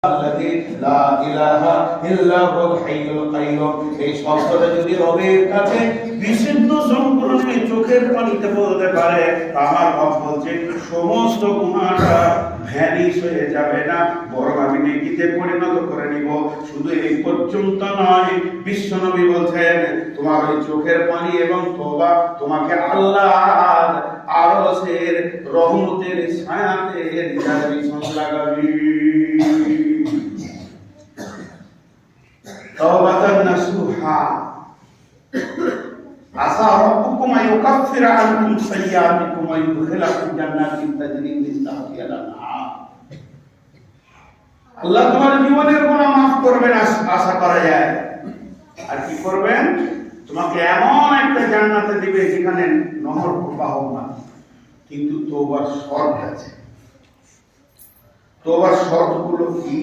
الذي لا إله إلا هو الحي القيوم এই শব্দটা যদি রবের কাছে বিশুদ্ধ সম্পূর্ণ চোখের পানিতে বলতে পারে আমার রব বলছে সমস্ত গুনাহটা ভ্যানিশ হয়ে যাবে না, বরং আমি নেকিতে পরিণত করে নিব। শুধু এই পর্যন্ত নয়, বিশ্বনবী বলছেন তোমার ওই চোখের পানি এবং তওবা তোমাকে আল্লাহর আরশের রহমতের ছায়াতে রিজার্ভেশন লাগাবে। তাওবাতান নাসুহা আসা রাব্বুকুম আইয়ুকাফিরা আনকুম সাইয়্যাতিকুম ওয়া ইউদখিলাকুম জান্নাতিন তাজরি মিন তাহতিহা আল-আনহার। আল্লাহ তোমার জীবনের গুনাহ মাফ করবেন আশা করা যায়। আর কি করবেন? তোমাকে এমন একটা জান্নাতে দিবে যেখানে নহর প্রবাহমান। কিন্তু তওবার শর্ত আছে। তওবার শর্তগুলো কি?